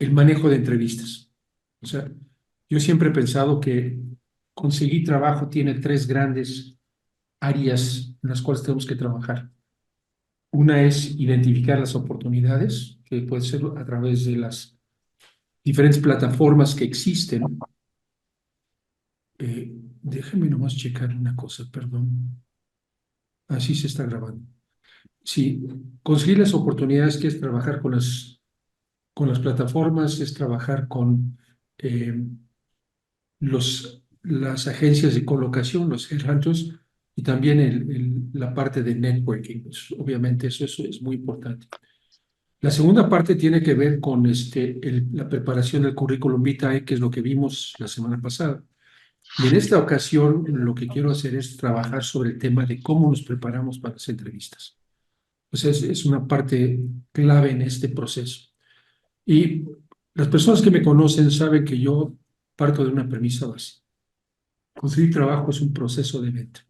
el manejo de entrevistas. O sea, yo siempre he pensado que conseguir trabajo tiene tres grandes áreas en las cuales tenemos que trabajar. Una es identificar las oportunidades, que puede ser a través de las diferentes plataformas que existen. Déjeme nomás checar una cosa, perdón. Así se está grabando. Sí, conseguir las oportunidades que es trabajar con las plataformas, es trabajar con eh, las agencias de colocación, los headhunters, y también la parte de networking. Pues, obviamente eso es muy importante. La segunda parte tiene que ver con la preparación del currículum vitae, que es lo que vimos la semana pasada. Y en esta ocasión lo que quiero hacer es trabajar sobre el tema de cómo nos preparamos para las entrevistas. Pues es una parte clave en este proceso. Y las personas que me conocen saben que yo parto de una premisa base. Conseguir trabajo es un proceso de venta.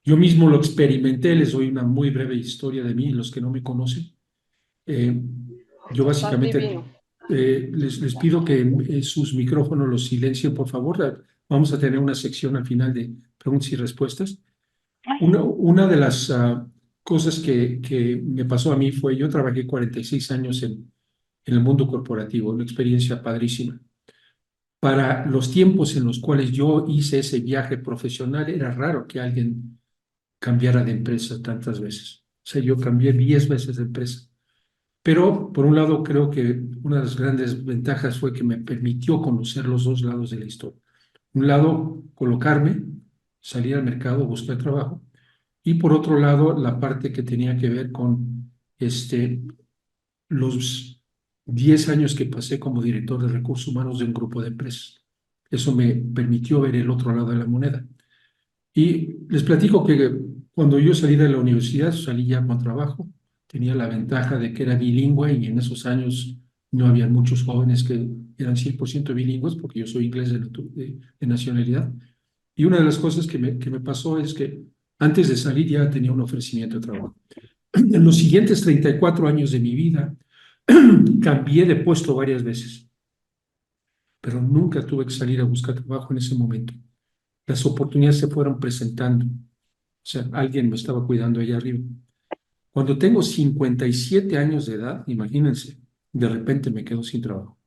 Yo mismo lo experimenté, les doy una muy breve historia de mí, los que no me conocen. Eh, yo Estás básicamente divino. les pido que sus micrófonos los silencien, por favor. Vamos a tener una sección al final de preguntas y respuestas. Una de las cosas que me pasó a mí fue, yo trabajé 46 años en el mundo corporativo, una experiencia padrísima. Para los tiempos en los cuales yo hice ese viaje profesional, era raro que alguien cambiara de empresa tantas veces. O sea, yo cambié 10 veces de empresa. Pero, por un lado, creo que una de las grandes ventajas fue que me permitió conocer los dos lados de la historia. Un lado, colocarme, salir al mercado, buscar trabajo. Y por otro lado, la parte que tenía que ver con los 10 años que pasé como director de recursos humanos de un grupo de empresas. Eso me permitió ver el otro lado de la moneda. Y les platico que cuando yo salí de la universidad, salí ya con trabajo, tenía la ventaja de que era bilingüe y en esos años no había muchos jóvenes que eran 100% bilingües porque yo soy inglés de nacionalidad. Y una de las cosas que me pasó es que antes de salir ya tenía un ofrecimiento de trabajo. En los siguientes 34 años de mi vida cambié de puesto varias veces, pero nunca tuve que salir a buscar trabajo en ese momento. Las oportunidades se fueron presentando. O sea, alguien me estaba cuidando allá arriba. Cuando tengo 57 años de edad, imagínense, de repente me quedo sin trabajo.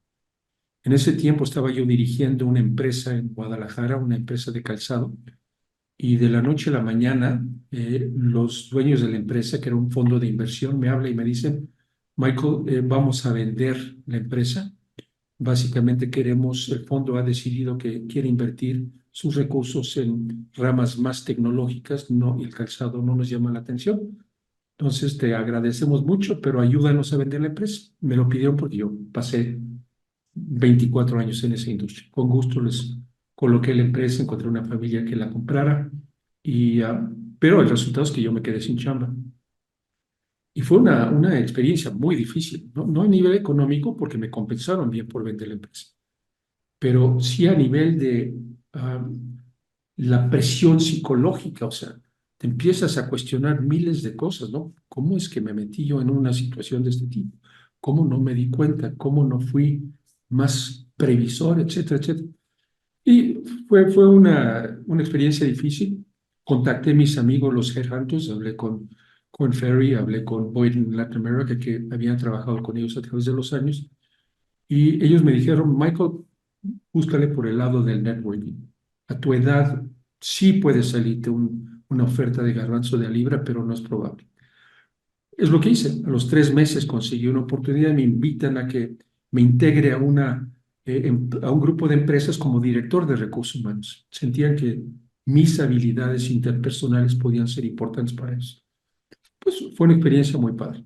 En ese tiempo estaba yo dirigiendo una empresa en Guadalajara, una empresa de calzado, y de la noche a la mañana los dueños de la empresa, que era un fondo de inversión, me hablan y me dicen, Michael, vamos a vender la empresa. Básicamente queremos, el fondo ha decidido que quiere invertir sus recursos en ramas más tecnológicas, no, el calzado no nos llama la atención. Entonces te agradecemos mucho, pero ayúdanos a vender la empresa. Me lo pidieron porque yo pasé 24 años en esa industria. Con gusto les coloqué la empresa, encontré una familia que la comprara, pero el resultado es que yo me quedé sin chamba. Y fue una experiencia muy difícil, ¿no? No a nivel económico, porque me compensaron bien por vender la empresa, pero sí a nivel de la presión psicológica, o sea, te empiezas a cuestionar miles de cosas, ¿no? ¿Cómo es que me metí yo en una situación de este tipo? ¿Cómo no me di cuenta? ¿Cómo no fui más previsor, etcétera, etcétera? Y fue una experiencia difícil. Contacté a mis amigos, los headhunters, hablé con Ferry, hablé con Boyd en Latin America, que habían trabajado con ellos a través de los años, y ellos me dijeron, Michael, búscale por el lado del networking. A tu edad sí puede salirte una oferta de garbanzo de a libra, pero no es probable. Es lo que hice. A los 3 meses conseguí una oportunidad, me invitan a que me integre a un grupo de empresas como director de recursos humanos. Sentían que mis habilidades interpersonales podían ser importantes para eso. Pues fue una experiencia muy padre.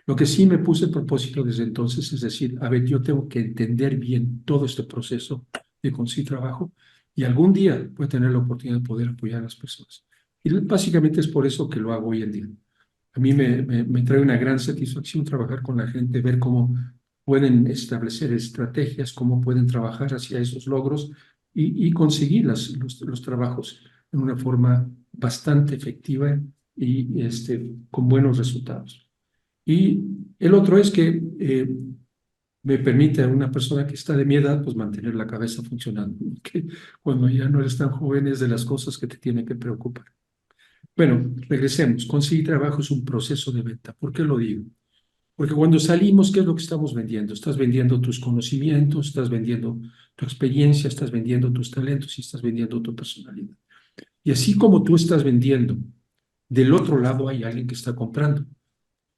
Lo que sí me puse el propósito desde entonces es decir, a ver, yo tengo que entender bien todo este proceso de conseguir trabajo y algún día voy a tener la oportunidad de poder apoyar a las personas. Y básicamente es por eso que lo hago hoy en día. A mí me trae una gran satisfacción trabajar con la gente, ver cómo pueden establecer estrategias, cómo pueden trabajar hacia esos logros y conseguir los trabajos en una forma bastante efectiva y con buenos resultados. Y el otro es que me permite a una persona que está de mi edad, pues mantener la cabeza funcionando, que cuando ya no eres tan joven es de las cosas que te tienen que preocupar. Bueno, regresemos. Conseguir trabajo es un proceso de venta. ¿Por qué lo digo? Porque cuando salimos, ¿qué es lo que estamos vendiendo? Estás vendiendo tus conocimientos, estás vendiendo tu experiencia, estás vendiendo tus talentos y estás vendiendo tu personalidad. Y así como tú estás vendiendo, del otro lado hay alguien que está comprando.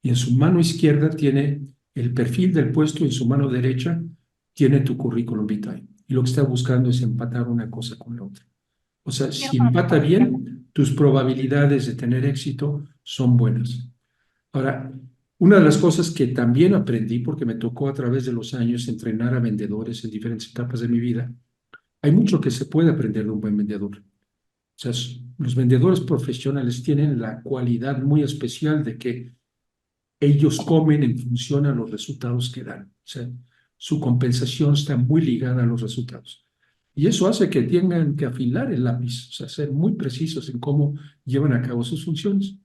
Y en su mano izquierda tiene el perfil del puesto y en su mano derecha tiene tu currículum vitae. Y lo que está buscando es empatar una cosa con la otra. O sea, si empata bien, tus probabilidades de tener éxito son buenas. Ahora, una de las cosas que también aprendí, porque me tocó a través de los años entrenar a vendedores en diferentes etapas de mi vida, hay mucho que se puede aprender de un buen vendedor. O sea, los vendedores profesionales tienen la cualidad muy especial de que ellos comen en función a los resultados que dan. O sea, su compensación está muy ligada a los resultados. Y eso hace que tengan que afilar el lápiz, o sea, ser muy precisos en cómo llevan a cabo sus funciones.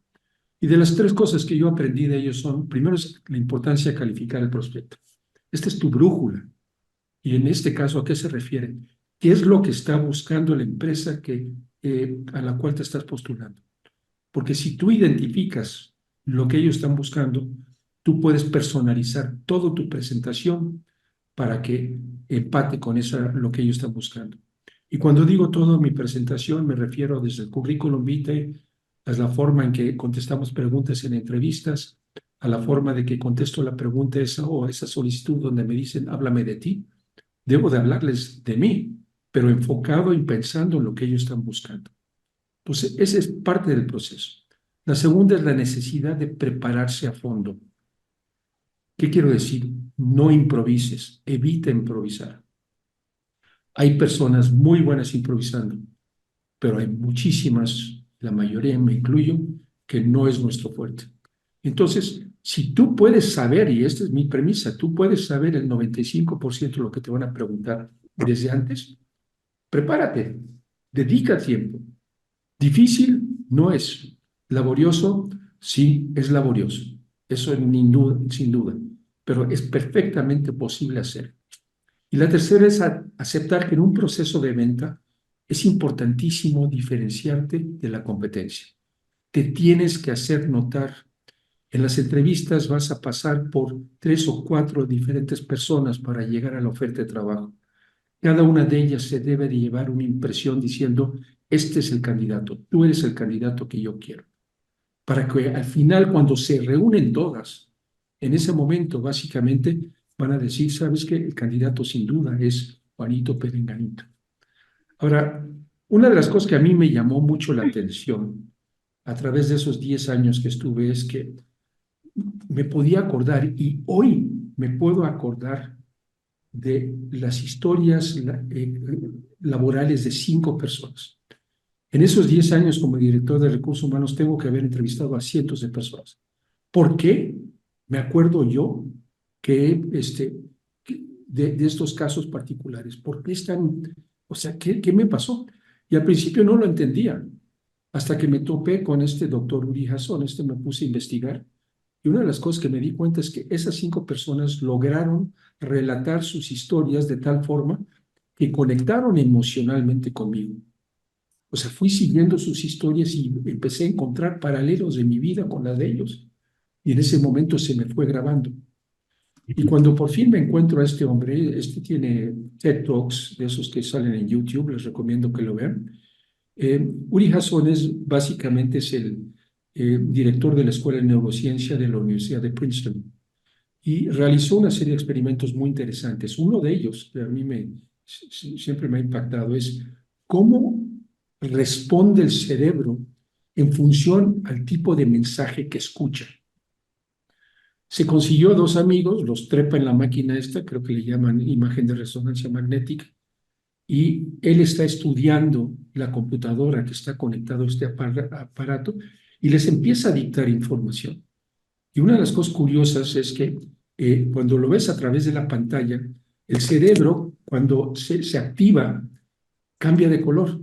Y de las tres cosas que yo aprendí de ellos son, primero es la importancia de calificar el prospecto. Esta es tu brújula. Y en este caso, ¿a qué se refiere? ¿Qué es lo que está buscando la empresa a la cual te estás postulando? Porque si tú identificas lo que ellos están buscando, tú puedes personalizar toda tu presentación para que empate con lo que ellos están buscando. Y cuando digo toda mi presentación, me refiero desde el currículum vitae, a la forma en que contestamos preguntas en entrevistas, a la forma de que contesto la pregunta esa o esa solicitud donde me dicen, háblame de ti. Debo de hablarles de mí, pero enfocado y pensando en lo que ellos están buscando. Entonces, esa es parte del proceso. La segunda es la necesidad de prepararse a fondo. ¿Qué quiero decir? No improvises, evita improvisar. Hay personas muy buenas improvisando, pero hay muchísimas, la mayoría me incluyo, que no es nuestro fuerte. Entonces, si tú puedes saber, y esta es mi premisa, tú puedes saber el 95% de lo que te van a preguntar desde antes, prepárate, dedica tiempo. Difícil no es. Laborioso, sí, es laborioso. Eso sin duda, pero es perfectamente posible hacer. Y la tercera es aceptar que en un proceso de venta es importantísimo diferenciarte de la competencia. Te tienes que hacer notar. En las entrevistas vas a pasar por 3 o 4 diferentes personas para llegar a la oferta de trabajo. Cada una de ellas se debe de llevar una impresión diciendo, este es el candidato, tú eres el candidato que yo quiero. Para que al final, cuando se reúnen todas, en ese momento básicamente van a decir, sabes que el candidato sin duda es Juanito Perenganito. Ahora, una de las cosas que a mí me llamó mucho la atención a través de esos 10 años que estuve es que me podía acordar y hoy me puedo acordar de las historias laborales de 5 personas. En esos 10 años como director de recursos humanos tengo que haber entrevistado a cientos de personas. ¿Por qué? Me acuerdo yo que de estos casos particulares. ¿Por qué están? O sea, ¿qué me pasó? Y al principio no lo entendía, hasta que me topé con este doctor Uri Hasson, me puse a investigar. Y una de las cosas que me di cuenta es que esas 5 personas lograron relatar sus historias de tal forma que conectaron emocionalmente conmigo. O sea, fui siguiendo sus historias y empecé a encontrar paralelos de mi vida con la de ellos. Y en ese momento se me fue grabando. Y cuando por fin me encuentro a este hombre, tiene TED Talks, de esos que salen en YouTube, les recomiendo que lo vean. Uri Hasson básicamente es el director de la Escuela de Neurociencia de la Universidad de Princeton y realizó una serie de experimentos muy interesantes. Uno de ellos, que a mí siempre me ha impactado, es cómo responde el cerebro en función al tipo de mensaje que escucha. Se consiguió 2 amigos, los trepa en la máquina creo que le llaman imagen de resonancia magnética, y él está estudiando la computadora que está conectado a este aparato y les empieza a dictar información. Y una de las cosas curiosas es que cuando lo ves a través de la pantalla, el cerebro, cuando se activa, cambia de color.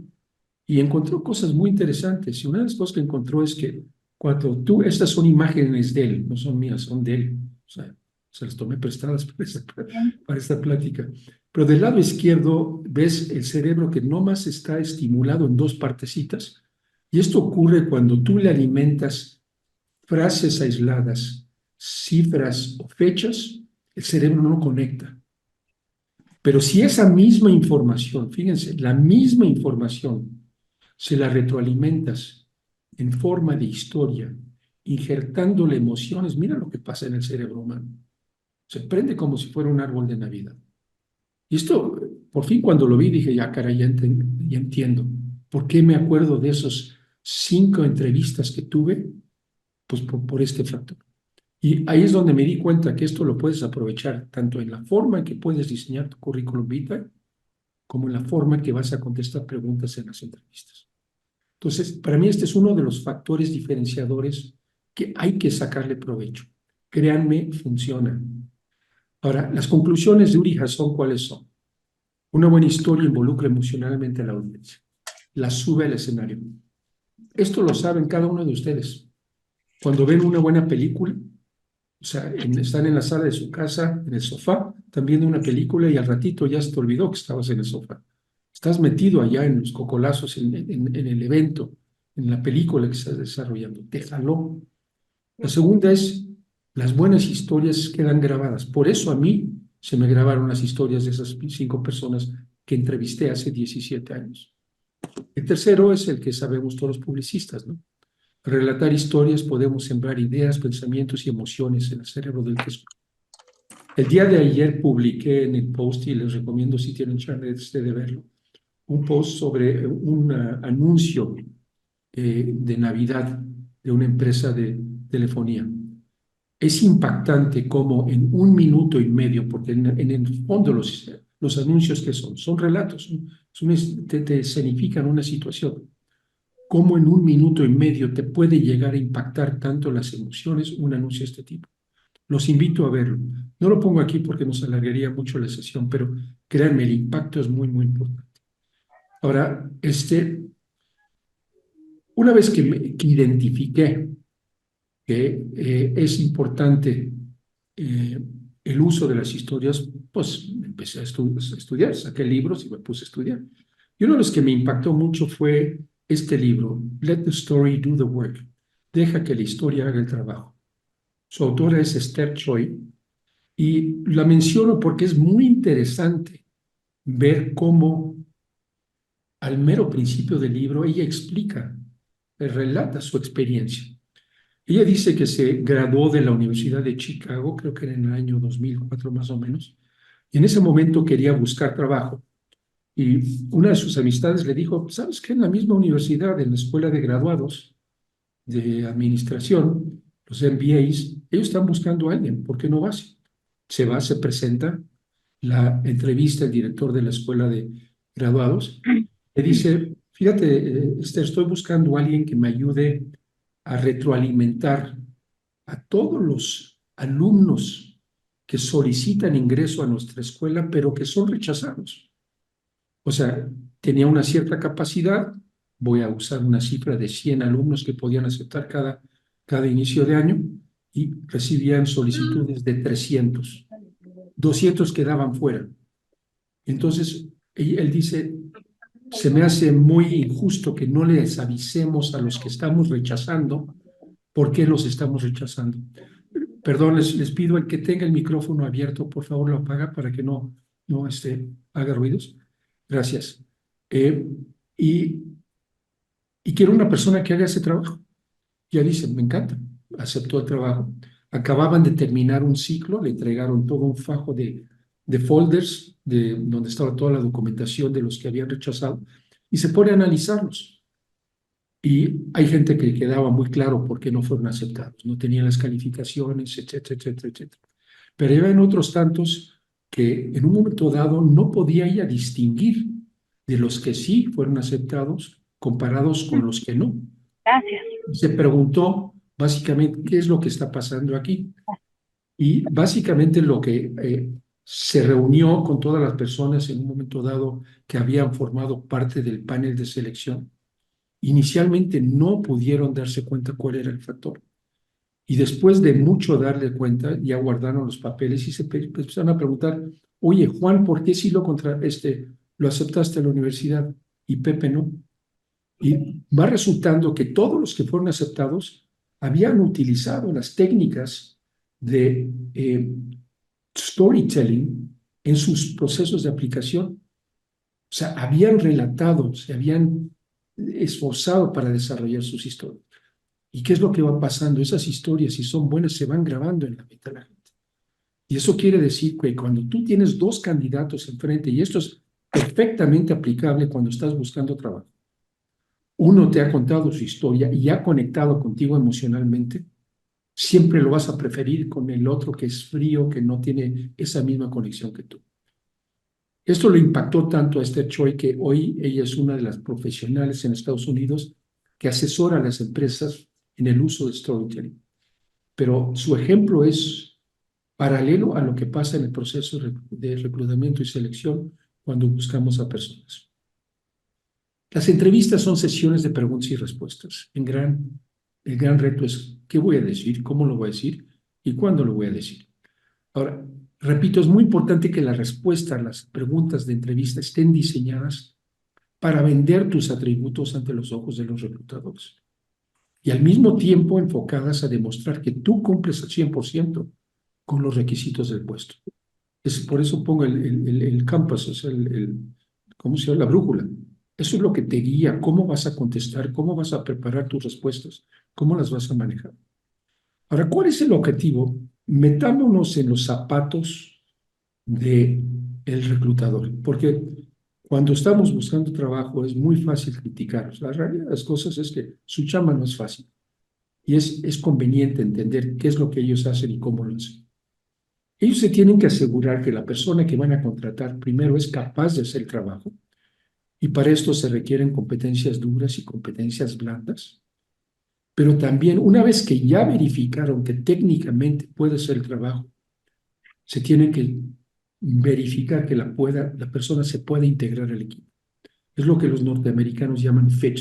Y encontró cosas muy interesantes. Y una de las cosas que encontró es que estas son imágenes de él, no son mías, son de él. O sea, se las tomé prestadas para esta plática. Pero del lado izquierdo ves el cerebro que no más está estimulado en dos partecitas, y esto ocurre cuando tú le alimentas frases aisladas, cifras o fechas, el cerebro no conecta. Pero si esa misma información, fíjense, la misma información, se la retroalimentas en forma de historia, injertándole emociones, mira lo que pasa en el cerebro humano. Se prende como si fuera un árbol de Navidad. Y esto, por fin cuando lo vi, dije, ya caray, ya entiendo. ¿Por qué me acuerdo de esos 5 entrevistas que tuve? Pues por este factor. Y ahí es donde me di cuenta que esto lo puedes aprovechar tanto en la forma en que puedes diseñar tu currículum vitae, como en la forma en que vas a contestar preguntas en las entrevistas. Entonces, para mí este es uno de los factores diferenciadores que hay que sacarle provecho. Créanme, funciona. Ahora, las conclusiones de Uri Hasson, ¿cuáles son? Una buena historia involucra emocionalmente a la audiencia. La sube al escenario. Esto lo saben cada uno de ustedes. Cuando ven una buena película, o sea, están en la sala de su casa, en el sofá, están viendo una película y al ratito ya se te olvidó que estabas en el sofá. Estás metido allá en los cocolazos, en el evento, en la película que estás desarrollando. Te jaló. La segunda es, las buenas historias quedan grabadas. Por eso a mí se me grabaron las historias de esas 5 personas que entrevisté hace 17 años. El tercero es el que sabemos todos los publicistas, ¿no? Al relatar historias podemos sembrar ideas, pensamientos y emociones en el cerebro del que escucha. El día de ayer publiqué en el post, y les recomiendo si tienen chance de verlo, un post sobre un anuncio de Navidad de una empresa de telefonía. Es impactante cómo en 1 minuto y medio, porque en el fondo los anuncios que son relatos, te escenifican una situación, cómo en 1 minuto y medio te puede llegar a impactar tanto las emociones un anuncio de este tipo. Los invito a verlo. No lo pongo aquí porque nos alargaría mucho la sesión, pero créanme, el impacto es muy, muy importante. Ahora, una vez que identifiqué que es importante eh, el uso de las historias, pues empecé a estudiar, saqué libros y me puse a estudiar. Y uno de los que me impactó mucho fue este libro, Let the Story Do the Work. Deja que la historia haga el trabajo. Su autora es Esther Choi y la menciono porque es muy interesante ver cómo al mero principio del libro ella explica, relata su experiencia. Ella dice que se graduó de la Universidad de Chicago, creo que era en el año 2004 más o menos, y en ese momento quería buscar trabajo. Y una de sus amistades le dijo, ¿sabes qué? En la misma universidad, en la escuela de graduados de administración, los MBAs, ellos están buscando a alguien, ¿por qué no vas? Se va, se presenta, la entrevista el director de la escuela de graduados, le dice, fíjate, estoy buscando a alguien que me ayude a retroalimentar a todos los alumnos que solicitan ingreso a nuestra escuela, pero que son rechazados. O sea, tenía una cierta capacidad, voy a usar una cifra de 100 alumnos que podían aceptar cada inicio de año y recibían solicitudes de 300, 200 quedaban fuera. Entonces, él dice, se me hace muy injusto que no les avisemos a los que estamos rechazando por qué los estamos rechazando. Perdón, les pido al que tenga el micrófono abierto, por favor lo apaga para que no haga ruidos. Gracias. Eh, y, y quiero una persona que haga ese trabajo. Ya dicen, me encanta, aceptó el trabajo. Acababan de terminar un ciclo, le entregaron todo un fajo de folders donde estaba toda la documentación de los que habían rechazado y se pone a analizarlos. Y hay gente que quedaba muy claro por qué no fueron aceptados, no tenían las calificaciones, etcétera, etcétera, etcétera. Pero había otros tantos que en un momento dado no podía ella distinguir de los que sí fueron aceptados comparados con los que no. Gracias. Se preguntó básicamente qué es lo que está pasando aquí. Y básicamente lo que se reunió con todas las personas en un momento dado que habían formado parte del panel de selección, inicialmente no pudieron darse cuenta cuál era el factor. Y después de mucho darle cuenta, ya guardaron los papeles y se empezaron a preguntar, oye, Juan, ¿por qué si lo aceptaste a la universidad y Pepe no? Y va resultando que todos los que fueron aceptados habían utilizado las técnicas de storytelling en sus procesos de aplicación. O sea, habían relatado, se habían esforzado para desarrollar sus historias. ¿Y qué es lo que va pasando? Esas historias, si son buenas, se van grabando en la mente de la gente. Y eso quiere decir que cuando tú tienes dos candidatos enfrente, y esto es perfectamente aplicable cuando estás buscando trabajo, uno te ha contado su historia y ha conectado contigo emocionalmente, siempre lo vas a preferir con el otro que es frío, que no tiene esa misma conexión que tú. Esto le impactó tanto a Esther Choi que hoy ella es una de las profesionales en Estados Unidos que asesora a las empresas en el uso de storytelling. Pero su ejemplo es paralelo a lo que pasa en el proceso de reclutamiento y selección cuando buscamos a personas. Las entrevistas son sesiones de preguntas y respuestas. El gran reto es qué voy a decir, cómo lo voy a decir y cuándo lo voy a decir. Ahora, repito, es muy importante que la respuesta a las preguntas de entrevista estén diseñadas para vender tus atributos ante los ojos de los reclutadores y al mismo tiempo enfocadas a demostrar que tú cumples al 100% con los requisitos del puesto. Por eso pongo el compass, o sea, ¿cómo se llama? La brújula. Eso es lo que te guía, cómo vas a contestar, cómo vas a preparar tus respuestas, cómo las vas a manejar. Ahora, ¿cuál es el objetivo? Metámonos en los zapatos del reclutador, porque cuando estamos buscando trabajo es muy fácil criticarlos. La realidad de las cosas es que su chamba no es fácil y es conveniente entender qué es lo que ellos hacen y cómo lo hacen. Ellos se tienen que asegurar que la persona que van a contratar primero es capaz de hacer el trabajo y para esto se requieren competencias duras y competencias blandas, pero también una vez que ya verificaron que técnicamente puede hacer el trabajo, se tiene que verificar que la persona se pueda integrar al equipo. Es lo que los norteamericanos llaman fit.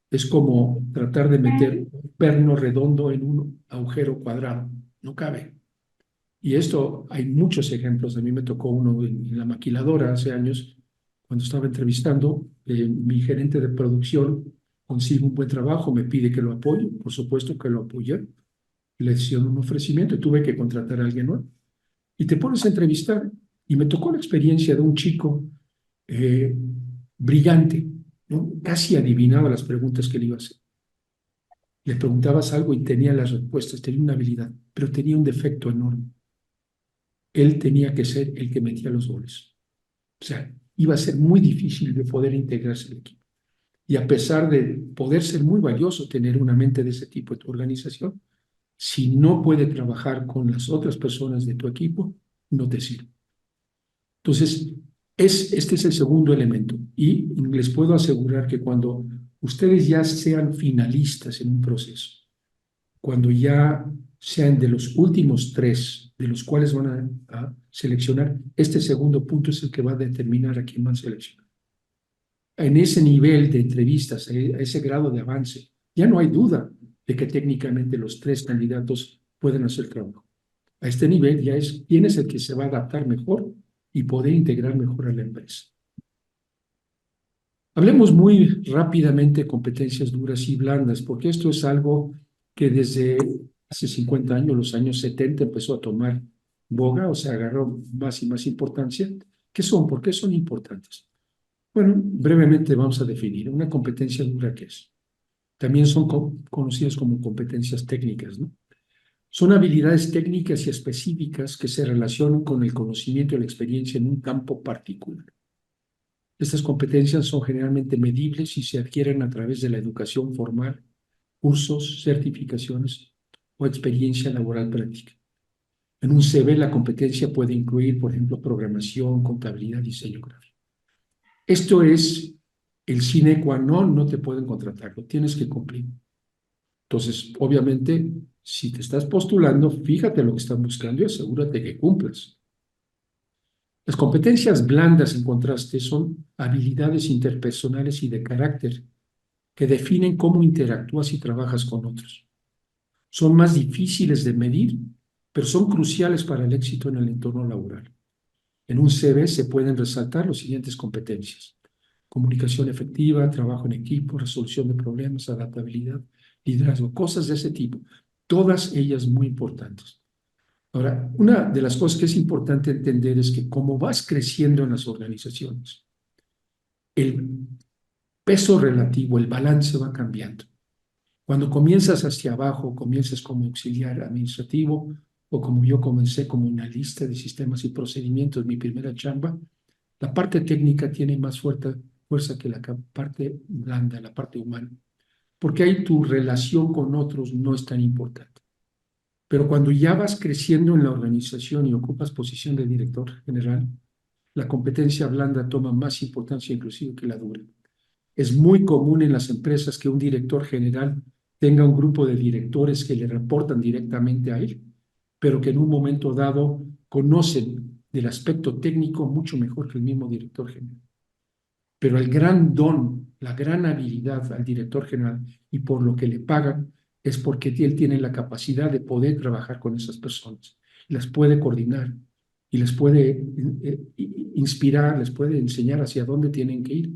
Es como tratar de meter un perno redondo en un agujero cuadrado. No cabe. Y esto hay muchos ejemplos. A mí me tocó uno en la maquiladora hace años, cuando estaba entrevistando, mi gerente de producción consigue un buen trabajo, me pide que lo apoye, por supuesto que lo apoyé, le hicieron un ofrecimiento y tuve que contratar a alguien nuevo. Y te pones a entrevistar y me tocó la experiencia de un chico eh, brillante, ¿no? Casi adivinaba las preguntas que le iba a hacer. Le preguntabas algo y tenía las respuestas, tenía una habilidad, pero tenía un defecto enorme. Él tenía que ser el que metía los goles. O sea, iba a ser muy difícil de poder integrarse al equipo. Y a pesar de poder ser muy valioso tener una mente de ese tipo en tu organización, si no puede trabajar con las otras personas de tu equipo, no te sirve. Entonces, este es el segundo elemento. Y les puedo asegurar que cuando ustedes ya sean finalistas en un proceso, cuando ya sean de los últimos tres de los cuales van a seleccionar, este segundo punto es el que va a determinar a quién van a seleccionar. En ese nivel de entrevistas, a ese grado de avance, ya no hay duda de que técnicamente los tres candidatos pueden hacer el trabajo. A este nivel ya es quién es el que se va a adaptar mejor y poder integrar mejor a la empresa. Hablemos muy rápidamente de competencias duras y blandas, porque esto es algo que desde hace 50 años, los años 70, empezó a tomar boga, o sea, agarró más y más importancia. ¿Qué son? ¿Por qué son importantes? Bueno, brevemente vamos a definir. Una competencia dura, ¿qué es? También son conocidas como competencias técnicas, ¿no? Son habilidades técnicas y específicas que se relacionan con el conocimiento y la experiencia en un campo particular. Estas competencias son generalmente medibles y se adquieren a través de la educación formal, cursos, certificaciones o experiencia laboral práctica. En un CV la competencia puede incluir, por ejemplo, programación, contabilidad, diseño gráfico. Esto es el sine qua non, no te pueden contratar, lo tienes que cumplir. Entonces, obviamente, si te estás postulando, fíjate lo que están buscando y asegúrate que cumplas. Las competencias blandas, en contraste, son habilidades interpersonales y de carácter que definen cómo interactúas y trabajas con otros. Son más difíciles de medir, pero son cruciales para el éxito en el entorno laboral. En un CV se pueden resaltar las siguientes competencias: comunicación efectiva, trabajo en equipo, resolución de problemas, adaptabilidad, liderazgo, cosas de ese tipo. Todas ellas muy importantes. Ahora, una de las cosas que es importante entender es que como vas creciendo en las organizaciones, el peso relativo, el balance va cambiando. Cuando comienzas hacia abajo, comienzas como auxiliar administrativo o como yo comencé como analista de sistemas y procedimientos, mi primera chamba, la parte técnica tiene más fuerza que la parte blanda, la parte humana, porque ahí tu relación con otros no es tan importante. Pero cuando ya vas creciendo en la organización y ocupas posición de director general, la competencia blanda toma más importancia inclusive que la dura. Es muy común en las empresas que un director general tenga un grupo de directores que le reportan directamente a él, pero que en un momento dado conocen del aspecto técnico mucho mejor que el mismo director general. Pero el gran don, la gran habilidad al director general y por lo que le pagan es porque él tiene la capacidad de poder trabajar con esas personas, las puede coordinar y les puede inspirar, les puede enseñar hacia dónde tienen que ir.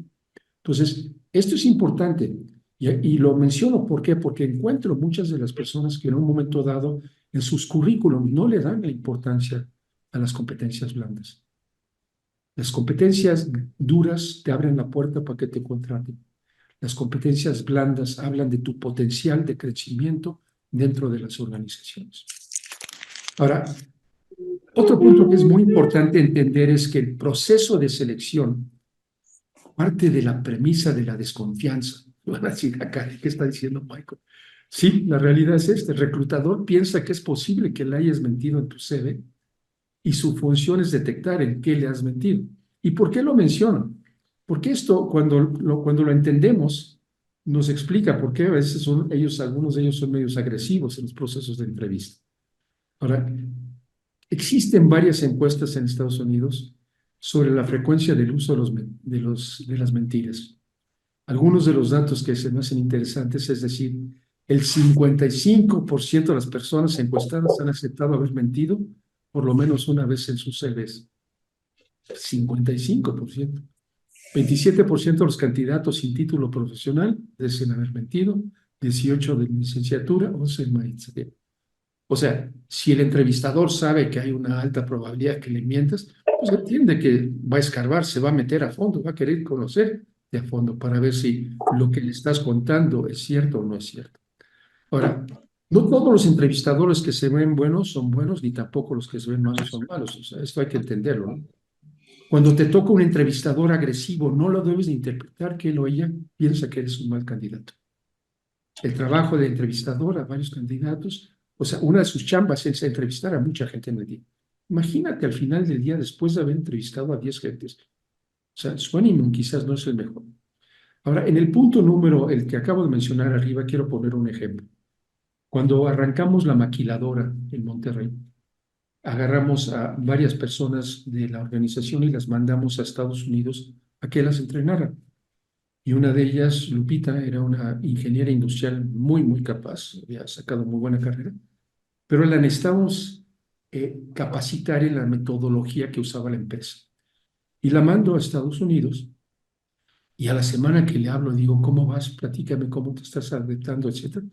Entonces, esto es importante y lo menciono ¿por qué? Porque encuentro muchas de las personas que en un momento dado en sus currículums no le dan la importancia a las competencias blandas. Las competencias duras te abren la puerta para que te contraten. Las competencias blandas hablan de tu potencial de crecimiento dentro de las organizaciones. Ahora, otro punto que es muy importante entender es que el proceso de selección parte de la premisa de la desconfianza. Van a decir acá, ¿qué está diciendo Michael? Sí, la realidad es esta. El reclutador piensa que es posible que le hayas mentido en tu CV y su función es detectar en qué le has mentido. ¿Y por qué lo menciono? Porque esto, cuando lo entendemos, nos explica por qué a veces algunos de ellos son medios agresivos en los procesos de entrevista. Ahora, existen varias encuestas en Estados Unidos sobre la frecuencia del uso de las mentiras. Algunos de los datos que se me hacen interesantes, es decir, el 55% de las personas encuestadas han aceptado haber mentido por lo menos una vez en sus CVs. 55%. 27% de los candidatos sin título profesional dicen haber mentido, 18% de licenciatura, 11% de maestría. O sea, si el entrevistador sabe que hay una alta probabilidad que le mientas, pues entiende que va a escarbar, se va a meter a fondo, va a querer conocer de a fondo para ver si lo que le estás contando es cierto o no es cierto. Ahora, no todos los entrevistadores que se ven buenos son buenos, ni tampoco los que se ven malos son malos. O sea, esto hay que entenderlo, ¿no? Cuando te toca un entrevistador agresivo, no lo debes de interpretar que él o ella piensa que eres un mal candidato. El trabajo de entrevistador a varios candidatos, o sea, una de sus chambas es entrevistar a mucha gente en el día. Imagínate al final del día, después de haber entrevistado a 10 gentes. O sea, su ánimo quizás no es el mejor. Ahora, en el punto número, el que acabo de mencionar arriba, quiero poner un ejemplo. Cuando arrancamos la maquiladora en Monterrey, agarramos a varias personas de la organización y las mandamos a Estados Unidos a que las entrenaran. Y una de ellas, Lupita, era una ingeniera industrial muy, muy capaz, había sacado muy buena carrera, pero la necesitamos capacitar en la metodología que usaba la empresa. Y la mando a Estados Unidos y a la semana que le hablo, digo, ¿cómo vas? Platícame cómo te estás adaptando, etcétera.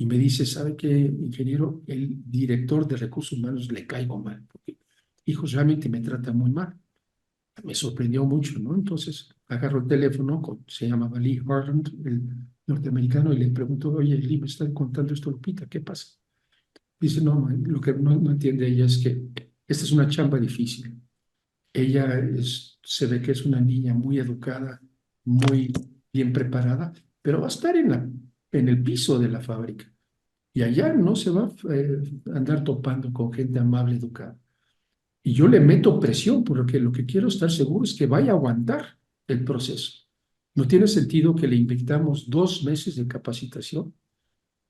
Y me dice, ¿sabe qué, ingeniero? El director de recursos humanos le caigo mal, porque, hijo, realmente me trata muy mal. Me sorprendió mucho, ¿no? Entonces agarro el teléfono, se llamaba Lee Harland, el norteamericano, y le pregunto, oye, Lee, me están contando esto, Lupita, ¿qué pasa? Dice, no, lo que no entiende ella es que esta es una chamba difícil. Ella se ve que es una niña muy educada, muy bien preparada, pero va a estar en el piso de la fábrica. Y allá no se va a andar topando con gente amable, educada. Y yo le meto presión porque lo que quiero estar seguro es que vaya a aguantar el proceso. No tiene sentido que le invirtamos 2 meses de capacitación,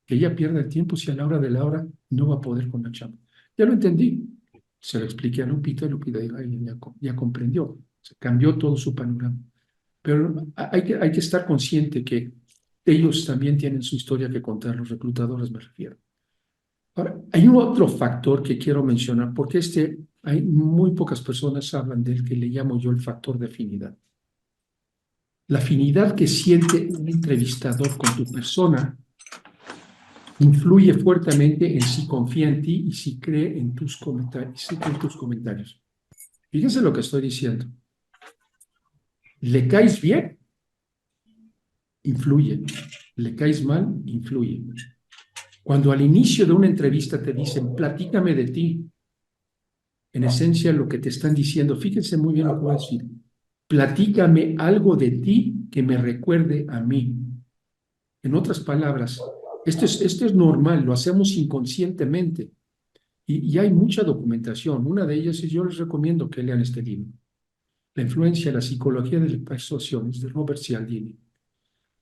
que ella pierda el tiempo si a la hora de la hora no va a poder con la chamba. Ya lo entendí. Se lo expliqué a Lupita y Lupita dijo, "Ay, ya comprendió. Se cambió todo su panorama. Pero hay que estar consciente que ellos también tienen su historia que contar, los reclutadores me refiero. Ahora, hay un otro factor que quiero mencionar, porque hay muy pocas personas hablan del que le llamo yo el factor de afinidad. La afinidad que siente un entrevistador con tu persona influye fuertemente en si confía en ti y si cree en tus comentarios. Si cree en tus comentarios. Fíjense lo que estoy diciendo. ¿Le caes bien? Influye. ¿Le caes mal? Influye. Cuando al inicio de una entrevista te dicen, platícame de ti, en esencia lo que te están diciendo, fíjense muy bien lo que voy a decir, platícame algo de ti que me recuerde a mí. En otras palabras, esto es normal, lo hacemos inconscientemente y hay mucha documentación. Una de ellas es, yo les recomiendo que lean este libro, La influencia de la psicología de las persuasiones, de Robert Cialdini.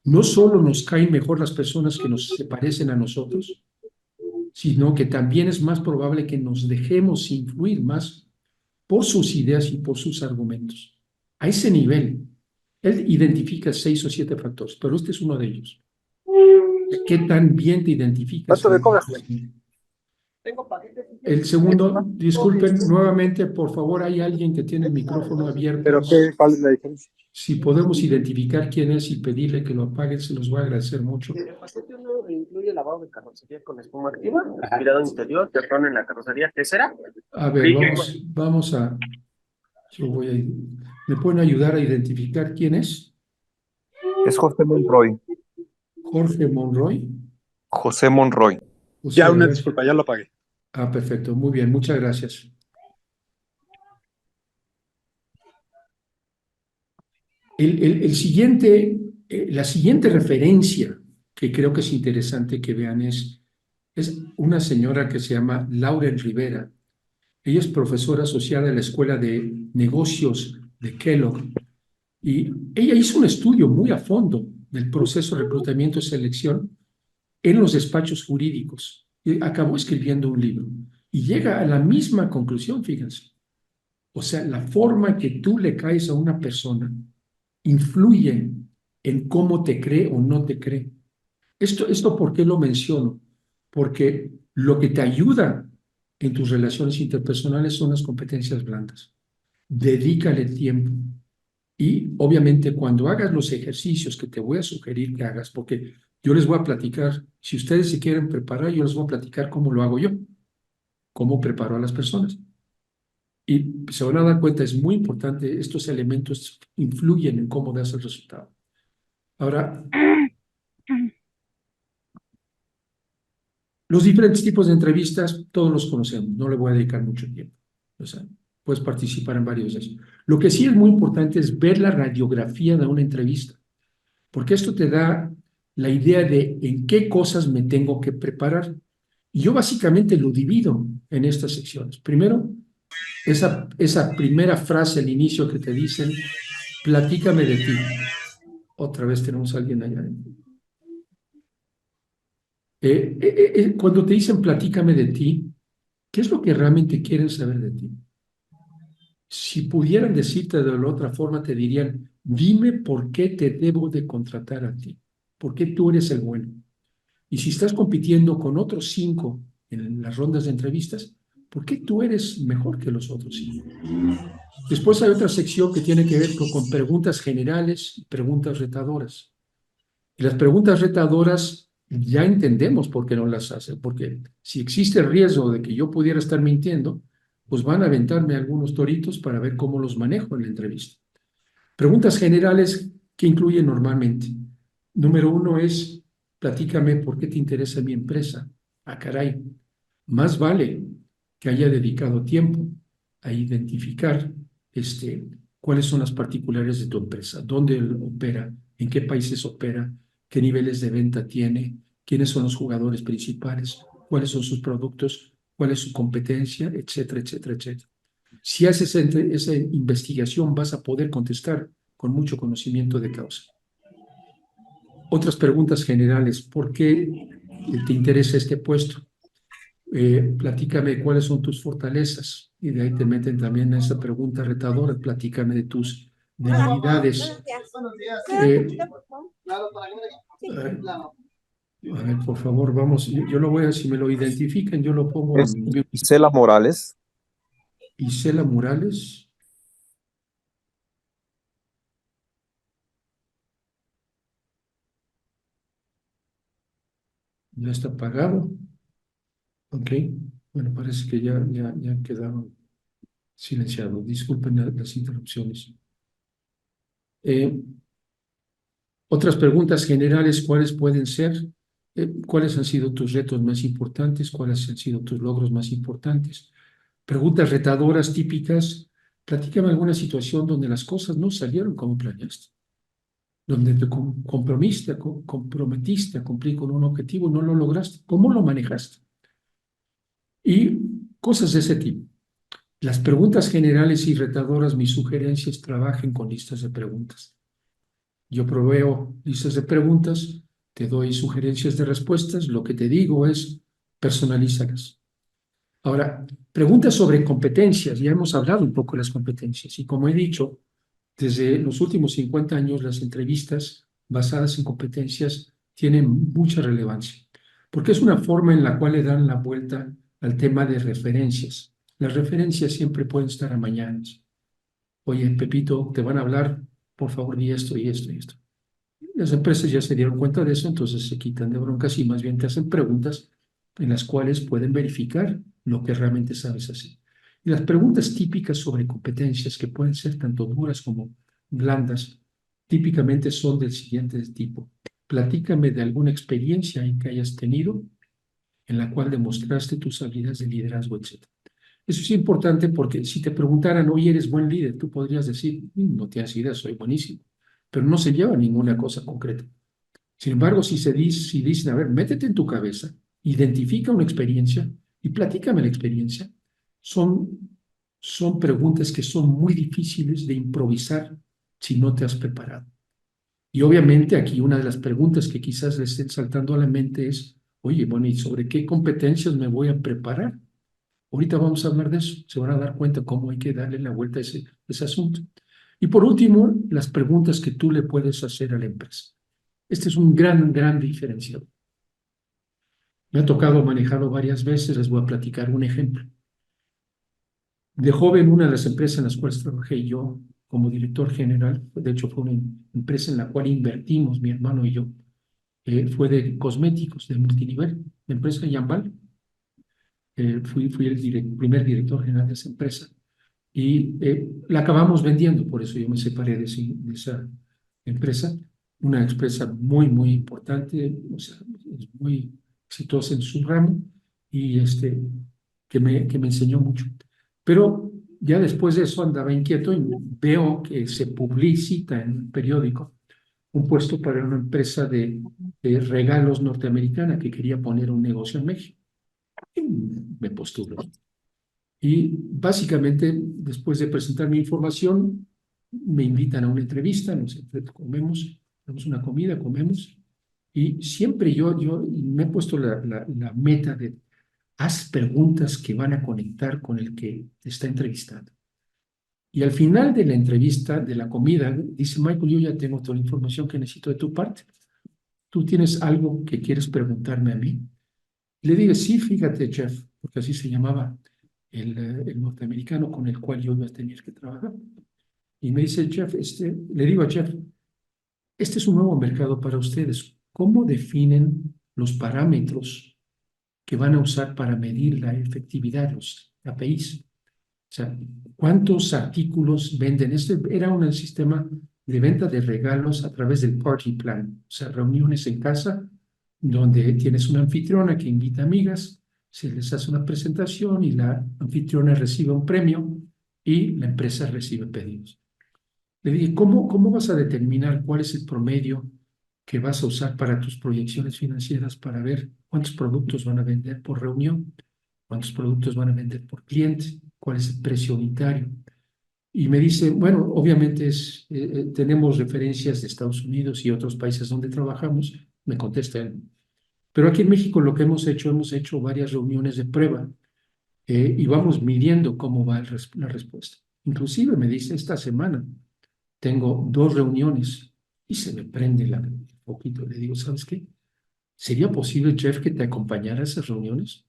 No solo nos caen mejor las personas que se parecen a nosotros, sino que también es más probable que nos dejemos influir más por sus ideas y por sus argumentos. A ese nivel, él identifica 6 o 7 factores, pero este es uno de ellos. ¿Qué tan bien te identificas ¿Cuánto con me una cobras? persona? Tengo paquetes. El segundo, disculpen nuevamente, por favor, hay alguien que tiene el micrófono abierto. ¿Pero qué? ¿Cuál es la diferencia? Si podemos identificar quién es y pedirle que lo apaguen, se los voy a agradecer mucho. El paquete 1 incluye lavado de carrocería con espuma activa, aspirado interior, terrón en la carrocería, ¿qué será? A ver, vamos a, yo voy a, ¿me pueden ayudar a identificar quién es? Es José Monroy. Jorge Monroy. José Monroy. José, Ya, a una ver. disculpa, ya lo pagué. Ah, perfecto, muy bien, muchas gracias. La siguiente referencia que creo que es interesante que vean es una señora que se llama Lauren Rivera. Ella es profesora asociada de la Escuela de Negocios de Kellogg y ella hizo un estudio muy a fondo del proceso de reclutamiento y selección en los despachos jurídicos y acabó escribiendo un libro y llega a la misma conclusión, fíjense. O sea, la forma que tú le caes a una persona influye en cómo te cree o no te cree. Esto ¿por qué lo menciono? Porque lo que te ayuda en tus relaciones interpersonales son las competencias blandas. Dedícale tiempo. Y obviamente cuando hagas los ejercicios que te voy a sugerir que hagas, porque yo les voy a platicar, si ustedes se quieren preparar, yo les voy a platicar cómo lo hago yo, cómo preparo a las personas. Y se van a dar cuenta, es muy importante, estos elementos influyen en cómo das el resultado. Ahora, los diferentes tipos de entrevistas, todos los conocemos, no le voy a dedicar mucho tiempo. O sea, puedes participar en varios de ellos. Lo que sí es muy importante es ver la radiografía de una entrevista, porque esto te da la idea de en qué cosas me tengo que preparar. Y yo básicamente lo divido en estas secciones. Primero, esa primera frase al inicio que te dicen, platícame de ti. Otra vez tenemos a alguien allá. Cuando te dicen platícame de ti, ¿qué es lo que realmente quieren saber de ti? Si pudieran decirte de la otra forma, te dirían, dime por qué te debo de contratar a ti, por qué tú eres el bueno. Y si estás compitiendo con otros 5 en las rondas de entrevistas, ¿por qué tú eres mejor que los otros 5? Después hay otra sección que tiene que ver con preguntas generales y preguntas retadoras. Y las preguntas retadoras ya entendemos por qué no las hacen, porque si existe el riesgo de que yo pudiera estar mintiendo, pues van a aventarme algunos toritos para ver cómo los manejo en la entrevista. Preguntas generales que incluyen normalmente. Número 1 es, platícame por qué te interesa mi empresa. Ah, caray, más vale que haya dedicado tiempo a identificar cuáles son las particularidades de tu empresa, dónde opera, en qué países opera, qué niveles de venta tiene, quiénes son los jugadores principales, cuáles son sus productos, cuál es su competencia, etcétera, etcétera, etcétera. Si haces esa investigación, vas a poder contestar con mucho conocimiento de causa. Otras preguntas generales. ¿Por qué te interesa este puesto? Platícame cuáles son tus fortalezas. Y de ahí te meten también en esa pregunta retadora. Platícame de tus debilidades. A ver, por favor, vamos. Yo lo voy a, si me lo identifican, yo lo pongo Es en mute. Isela Morales. Isela Morales. Ya está apagado. Ok. Bueno, parece que ya quedaron silenciados. Disculpen las interrupciones. Eh, Otras preguntas generales, ¿cuáles pueden ser? ¿Cuáles han sido tus retos más importantes? ¿Cuáles han sido tus logros más importantes? Preguntas retadoras típicas. Platícame alguna situación donde las cosas no salieron como planeaste, donde te comprometiste a cumplir con un objetivo y no lo lograste. ¿Cómo lo manejaste? Y cosas de ese tipo. Las preguntas generales y retadoras, mi sugerencia es trabajen con listas de preguntas. Yo proveo listas de preguntas, te doy sugerencias de respuestas, lo que te digo es personalízalas. Ahora, preguntas sobre competencias. Ya hemos hablado un poco de las competencias y como he dicho, desde los últimos 50 años las entrevistas basadas en competencias tienen mucha relevancia, porque es una forma en la cual le dan la vuelta al tema de referencias. Las referencias siempre pueden estar amañadas. Oye, Pepito, te van a hablar, por favor, di esto y esto y esto. Las empresas ya se dieron cuenta de eso, entonces se quitan de broncas y más bien te hacen preguntas en las cuales pueden verificar lo que realmente sabes hacer. Y las preguntas típicas sobre competencias, que pueden ser tanto duras como blandas, típicamente son del siguiente tipo. Platícame de alguna experiencia en que hayas tenido en la cual demostraste tus habilidades de liderazgo, etc. Eso es importante porque si te preguntaran, oye, eres buen líder, tú podrías decir, no tienes idea, soy buenísimo, pero no se lleva a ninguna cosa concreta. Sin embargo, si dicen, a ver, métete en tu cabeza, identifica una experiencia y platícame la experiencia, son, son preguntas que son muy difíciles de improvisar si no te has preparado. Y obviamente aquí una de las preguntas que quizás le estén saltando a la mente es, oye, bueno, ¿y sobre qué competencias me voy a preparar? Ahorita vamos a hablar de eso, se van a dar cuenta cómo hay que darle la vuelta a ese asunto. Y por último, las preguntas que tú le puedes hacer a la empresa. Este es un gran diferenciador. Me ha tocado manejarlo varias veces, les voy a platicar un ejemplo. De joven, una de las empresas en las cuales trabajé yo como director general, de hecho fue una empresa en la cual invertimos mi hermano y yo, fue de cosméticos, de multinivel, la empresa Yambal. Fui el primer director general de esa empresa y la acabamos vendiendo, por eso yo me separé de esa empresa, una empresa muy importante, o sea, es muy exitosa en su ramo y que me enseñó mucho. Pero ya después de eso andaba inquieto y veo que se publicita en un periódico un puesto para una empresa de regalos norteamericana que quería poner un negocio en México. Y me postulo. Y básicamente, después de presentar mi información, me invitan a una entrevista, comemos, damos una comida, comemos, y siempre yo me he puesto la meta de haz preguntas que van a conectar con el que te está entrevistando. Y al final de la entrevista, de la comida, dice Michael, yo ya tengo toda la información que necesito de tu parte. ¿Tú tienes algo que quieres preguntarme a mí? Le digo, sí, fíjate, Jeff, porque así se llamaba el norteamericano con el cual yo iba a tener que trabajar. Y me dice, Jeff, le digo a Jeff, este es un nuevo mercado para ustedes. ¿Cómo definen los parámetros que van a usar para medir la efectividad, los KPIs? O sea, ¿cuántos artículos venden? Este era un sistema de venta de regalos a través del party plan, o sea, reuniones en casa donde tienes una anfitriona que invita amigas, se les hace una presentación y la anfitriona recibe un premio y la empresa recibe pedidos. Le dije, ¿cómo vas a determinar cuál es el promedio que vas a usar para tus proyecciones financieras para ver cuántos productos van a vender por reunión, cuántos productos van a vender por cliente, cuál es el precio unitario? Y me dice, bueno, obviamente tenemos referencias de Estados Unidos y otros países donde trabajamos, me contesta él. Pero aquí en México lo que hemos hecho varias reuniones de prueba y vamos midiendo cómo va la respuesta. Inclusive me dice, esta semana tengo 2 reuniones y se me prende un poquito. Le digo, ¿sabes qué? ¿Sería posible, Jeff, que te acompañara a esas reuniones?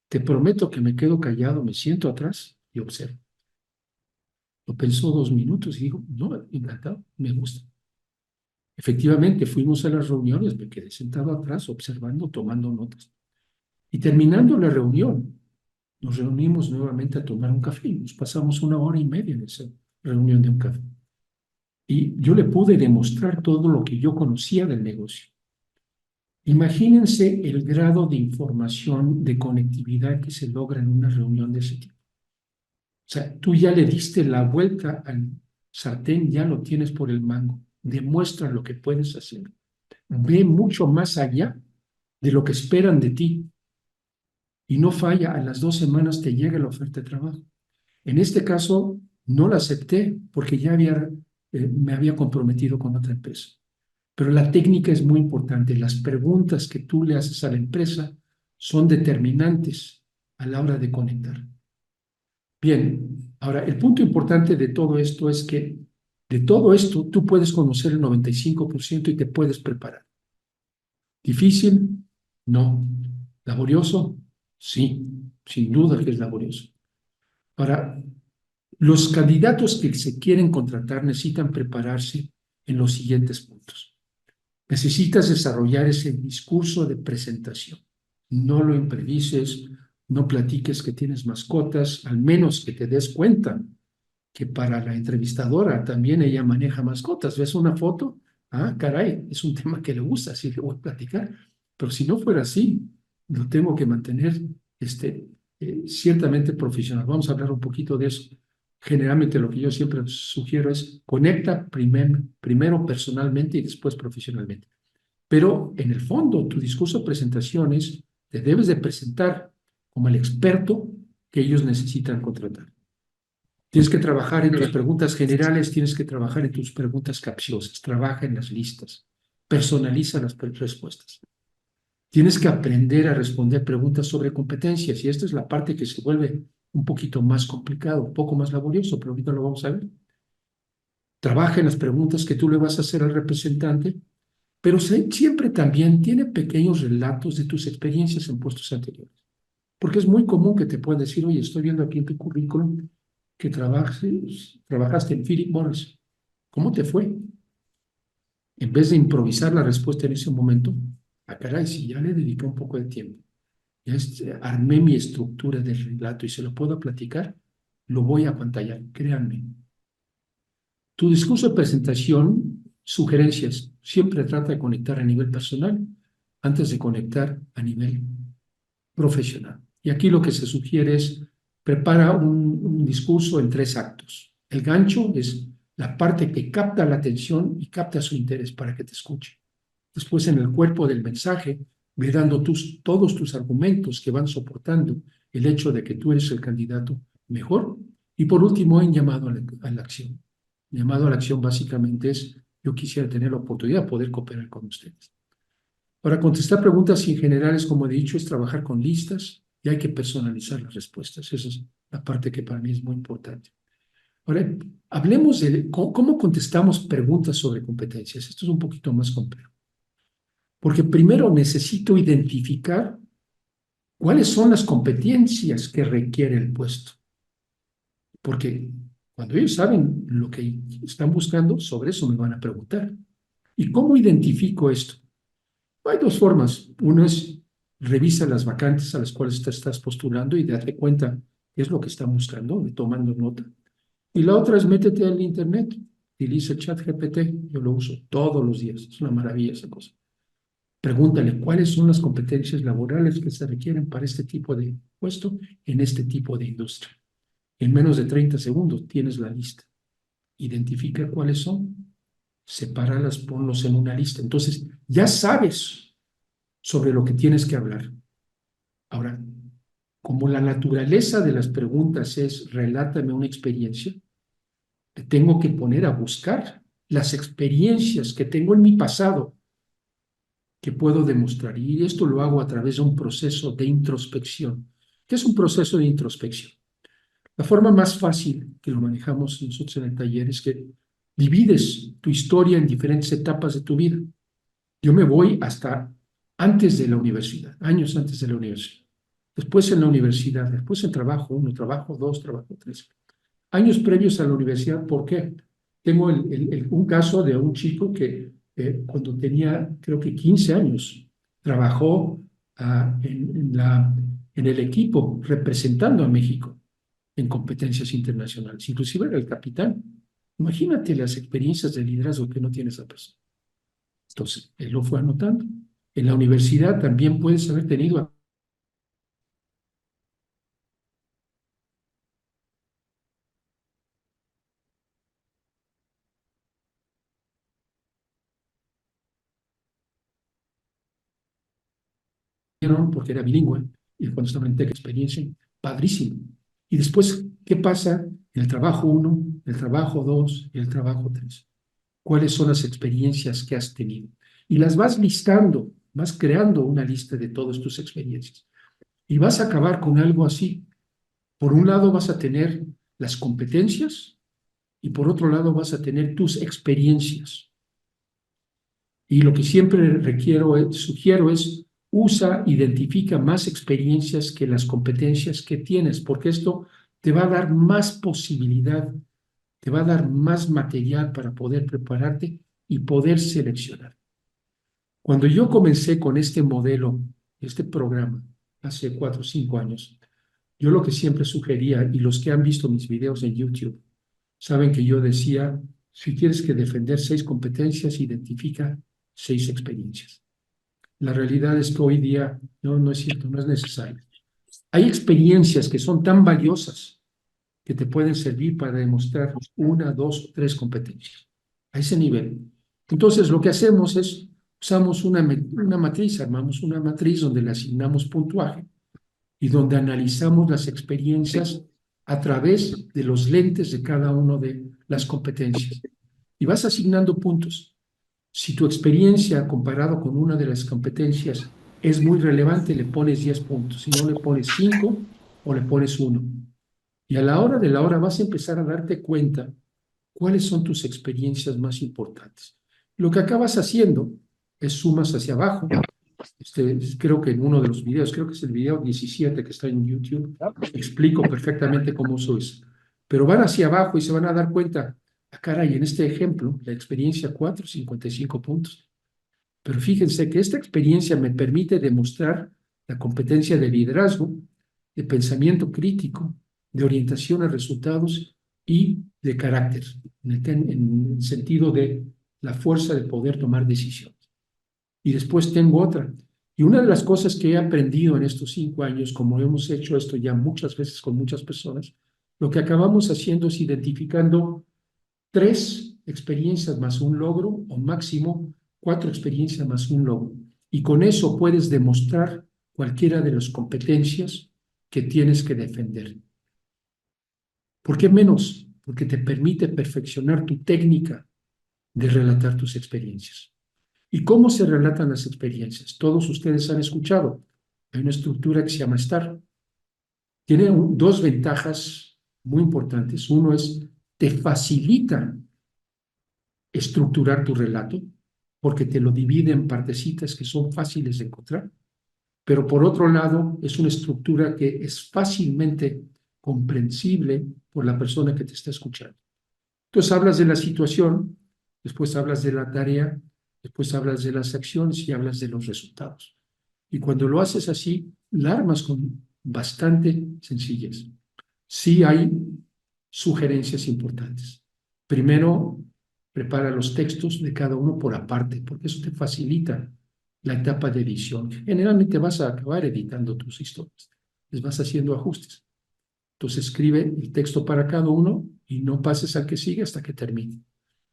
Te prometo que me quedo callado, me siento atrás y observo. Lo pensó 2 minutos y dijo, no, encantado, me gusta. Efectivamente, fuimos a las reuniones, me quedé sentado atrás, observando, tomando notas. Y terminando la reunión, nos reunimos nuevamente a tomar un café. Nos pasamos 1 hora y media en esa reunión de un café. Y yo le pude demostrar todo lo que yo conocía del negocio. Imagínense el grado de información, de conectividad que se logra en una reunión de ese tipo. O sea, tú ya le diste la vuelta al sartén, ya lo tienes por el mango. Demuestra lo que puedes hacer. Ve mucho más allá de lo que esperan de ti. Y no falla, a las 2 semanas te llega la oferta de trabajo. En este caso, no la acepté porque ya me había comprometido con otra empresa. Pero la técnica es muy importante. Las preguntas que tú le haces a la empresa son determinantes a la hora de conectar. Bien, ahora el punto importante de todo esto es que de todo esto tú puedes conocer el 95% y te puedes preparar. ¿Difícil? No. ¿Laborioso? Sí, sin duda que es laborioso. Para los candidatos que se quieren contratar necesitan prepararse en los siguientes puntos. Necesitas desarrollar ese discurso de presentación. No lo improvises, no platiques que tienes mascotas, al menos que te des cuenta que para la entrevistadora también ella maneja mascotas. ¿Ves una foto? Ah, caray, es un tema que le gusta, así le voy a platicar. Pero si no fuera así, lo tengo que mantener ciertamente profesional. Vamos a hablar un poquito de eso. Generalmente lo que yo siempre sugiero es conecta primero personalmente y después profesionalmente. Pero en el fondo, tu discurso de presentaciones te debes de presentar como el experto que ellos necesitan contratar. Tienes que trabajar en tus preguntas generales, tienes que trabajar en tus preguntas capciosas, trabaja en las listas, personaliza las respuestas. Tienes que aprender a responder preguntas sobre competencias y esta es la parte que se vuelve un poquito más complicado, un poco más laborioso, pero ahorita lo vamos a ver. Trabaja en las preguntas que tú le vas a hacer al representante, pero siempre también tiene pequeños relatos de tus experiencias en puestos anteriores. Porque es muy común que te puedan decir, oye, estoy viendo aquí en tu currículum que trabajaste en Philip Morris. ¿Cómo te fue? En vez de improvisar la respuesta en ese momento, caray, si ya le dediqué un poco de tiempo, ya armé mi estructura del relato y se lo puedo platicar, lo voy a pantallar, créanme. Tu discurso de presentación, sugerencias, siempre trata de conectar a nivel personal antes de conectar a nivel profesional. Y aquí lo que se sugiere es prepara un discurso en 3 actos. El gancho es la parte que capta la atención y capta su interés para que te escuche. Después, en el cuerpo del mensaje, ve dando todos tus argumentos que van soportando el hecho de que tú eres el candidato mejor. Y por último, en llamado a la acción. Llamado a la acción básicamente es, yo quisiera tener la oportunidad de poder cooperar con ustedes. Para contestar preguntas generales, como he dicho, es trabajar con listas y hay que personalizar las respuestas. Esa es la parte que para mí es muy importante. Ahora, hablemos de cómo contestamos preguntas sobre competencias. Esto es un poquito más complejo. Porque primero necesito identificar cuáles son las competencias que requiere el puesto. Porque cuando ellos saben lo que están buscando, sobre eso me van a preguntar. ¿Y cómo identifico esto? Hay 2 formas. Uno es revisa las vacantes a las cuales te estás postulando y date cuenta qué es lo que están buscando, tomando nota. Y la otra es métete al internet, utiliza el chat GPT, yo lo uso todos los días, es una maravilla esa cosa. Pregúntale cuáles son las competencias laborales que se requieren para este tipo de puesto en este tipo de industria. En menos de 30 segundos tienes la lista. Identifica cuáles son, sepáralas, ponlos en una lista. Entonces, ya sabes sobre lo que tienes que hablar. Ahora, como la naturaleza de las preguntas es relátame una experiencia, te tengo que poner a buscar las experiencias que tengo en mi pasado que puedo demostrar. Y esto lo hago a través de un proceso de introspección. ¿Qué es un proceso de introspección? La forma más fácil que lo manejamos nosotros en el taller es que divides tu historia en diferentes etapas de tu vida. Yo me voy hasta antes de la universidad, años antes de la universidad. Después en la universidad, después en trabajo 1, trabajo 2, trabajo 3. Años previos a la universidad, ¿por qué? Tengo un caso de un chico que cuando tenía, creo que 15 años, trabajó en el equipo representando a México en competencias internacionales. Inclusive era el capitán. Imagínate las experiencias de liderazgo que no tiene esa persona. Entonces, él lo fue anotando. En la universidad también puedes haber tenido porque era bilingüe y cuando estaba en TEC experiencia, padrísimo. Y después, ¿qué pasa en el trabajo 1, el trabajo 2 y el trabajo 3? ¿Cuáles son las experiencias que has tenido? Y las vas listando, vas creando una lista de todas tus experiencias. Y vas a acabar con algo así. Por un lado vas a tener las competencias y por otro lado vas a tener tus experiencias. Y lo que siempre sugiero es identifica más experiencias que las competencias que tienes, porque esto te va a dar más posibilidad, te va a dar más material para poder prepararte y poder seleccionar. Cuando yo comencé con este modelo, este programa, hace 4 o 5 años, yo lo que siempre sugería, y los que han visto mis videos en YouTube, saben que yo decía, si tienes que defender 6 competencias, identifica 6 experiencias. La realidad es que hoy día no es cierto, no es necesario. Hay experiencias que son tan valiosas que te pueden servir para demostrar 1, 2 o 3 competencias. A ese nivel. Entonces, lo que hacemos es, usamos una matriz, armamos una matriz donde le asignamos puntuaje y donde analizamos las experiencias a través de los lentes de cada una de las competencias. Y vas asignando puntos. Si tu experiencia comparado con una de las competencias es muy relevante, le pones 10 puntos. Si no, le pones 5 o le pones 1. Y a la hora de la hora vas a empezar a darte cuenta cuáles son tus experiencias más importantes. Lo que acabas haciendo es sumas hacia abajo. Creo que en uno de los videos, creo que es el video 17 que está en YouTube, explico perfectamente cómo uso eso. Pero van hacia abajo y se van a dar cuenta, caray, en este ejemplo, la experiencia 4, 55 puntos. Pero fíjense que esta experiencia me permite demostrar la competencia de liderazgo, de pensamiento crítico, de orientación a resultados y de carácter, en el sentido de la fuerza de poder tomar decisiones. Y después tengo otra. Y una de las cosas que he aprendido en estos 5 años, como hemos hecho esto ya muchas veces con muchas personas, lo que acabamos haciendo es identificando 3 experiencias más un logro o máximo 4 experiencias más un logro. Y con eso puedes demostrar cualquiera de las competencias que tienes que defender. ¿Por qué menos? Porque te permite perfeccionar tu técnica de relatar tus experiencias. ¿Y cómo se relatan las experiencias? Todos ustedes han escuchado. Hay una estructura que se llama STAR. Tiene 2 ventajas muy importantes. Uno es, te facilita estructurar tu relato, porque te lo divide en partecitas que son fáciles de encontrar. Pero por otro lado, es una estructura que es fácilmente comprensible por la persona que te está escuchando. Entonces hablas de la situación, después hablas de la tarea, después hablas de las acciones y hablas de los resultados. Y cuando lo haces así, la armas con bastante sencillez. Sí hay sugerencias importantes. Primero, prepara los textos de cada uno por aparte, porque eso te facilita la etapa de edición. Generalmente vas a acabar editando tus historias, les vas haciendo ajustes. Entonces escribe el texto para cada uno y no pases al que sigue hasta que termine.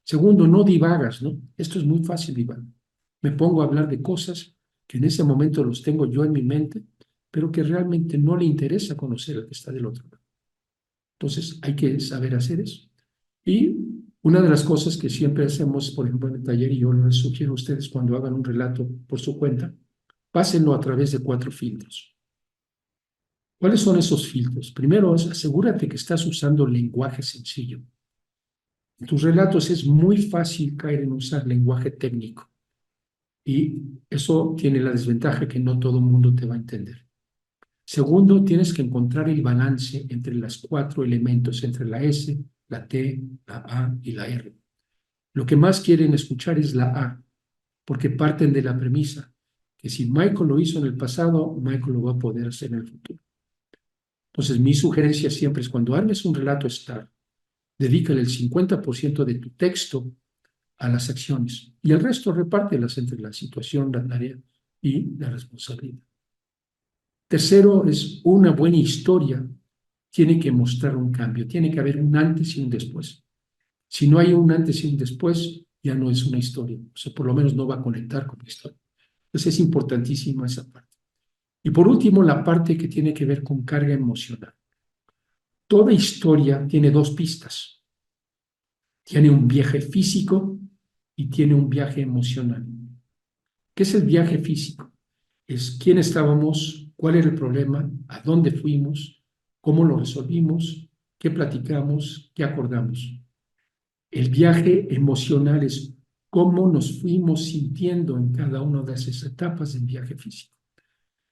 Segundo, no divagas, ¿no? Esto es muy fácil, Iván. Me pongo a hablar de cosas que en ese momento los tengo yo en mi mente, pero que realmente no le interesa conocer al que está del otro lado. Entonces hay que saber hacer eso. Y una de las cosas que siempre hacemos, por ejemplo, en el taller, y yo les sugiero a ustedes cuando hagan un relato por su cuenta, pásenlo a través de 4 filtros. ¿Cuáles son esos filtros? Primero, asegúrate que estás usando lenguaje sencillo. En tus relatos es muy fácil caer en usar lenguaje técnico. Y eso tiene la desventaja que no todo el mundo te va a entender. Segundo, tienes que encontrar el balance entre los 4 elementos, entre la S, la T, la A y la R. Lo que más quieren escuchar es la A, porque parten de la premisa que si Michael lo hizo en el pasado, Michael lo va a poder hacer en el futuro. Entonces, mi sugerencia siempre es cuando armes un relato STAR, dedícale el 50% de tu texto a las acciones y el resto repártelas entre la situación, la tarea y la responsabilidad. Tercero, es una buena historia. Tiene que mostrar un cambio, tiene que haber un antes y un después. Si no hay un antes y un después, ya no es una historia, o sea, por lo menos no va a conectar con la historia. Entonces es importantísima esa parte. Y por último, la parte que tiene que ver con carga emocional. Toda historia tiene 2 pistas. Tiene un viaje físico y tiene un viaje emocional. ¿Qué es el viaje físico? Es quién estábamos, cuál era el problema, a dónde fuimos, cómo lo resolvimos, qué platicamos, qué acordamos. El viaje emocional es cómo nos fuimos sintiendo en cada una de esas etapas del viaje físico.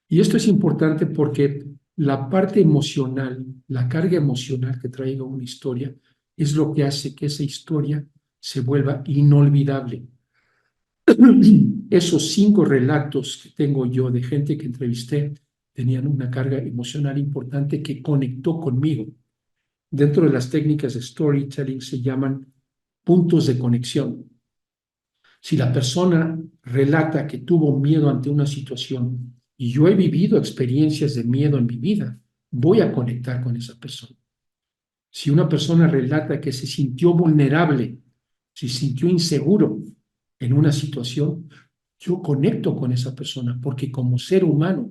Y esto es importante porque la parte emocional, la carga emocional que traiga una historia, es lo que hace que esa historia se vuelva inolvidable. Esos 5 relatos que tengo yo de gente que entrevisté tenían una carga emocional importante que conectó conmigo. Dentro de las técnicas de storytelling se llaman puntos de conexión. Si la persona relata que tuvo miedo ante una situación y yo he vivido experiencias de miedo en mi vida, voy a conectar con esa persona. Si una persona relata que se sintió vulnerable, se sintió inseguro en una situación, yo conecto con esa persona porque como ser humano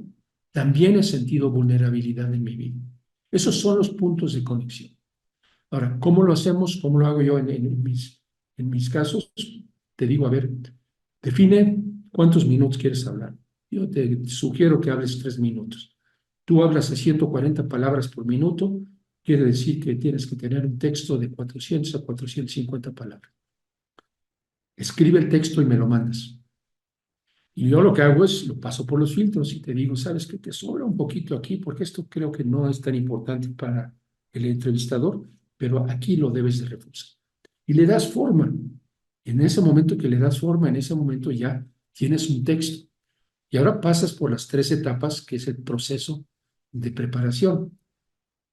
también he sentido vulnerabilidad en mi vida. Esos son los puntos de conexión. Ahora, ¿cómo lo hacemos? ¿Cómo lo hago yo en mis casos? Te digo, a ver, define cuántos minutos quieres hablar. Yo te sugiero que hables 3 minutos. Tú hablas a 140 palabras por minuto, quiere decir que tienes que tener un texto de 400 a 450 palabras. Escribe el texto y me lo mandas. Y yo lo que hago es, lo paso por los filtros y te digo, sabes que te sobra un poquito aquí, porque esto creo que no es tan importante para el entrevistador, pero aquí lo debes de reforzar. Y le das forma. En ese momento que le das forma, en ese momento ya tienes un texto. Y ahora pasas por las 3 etapas, que es el proceso de preparación.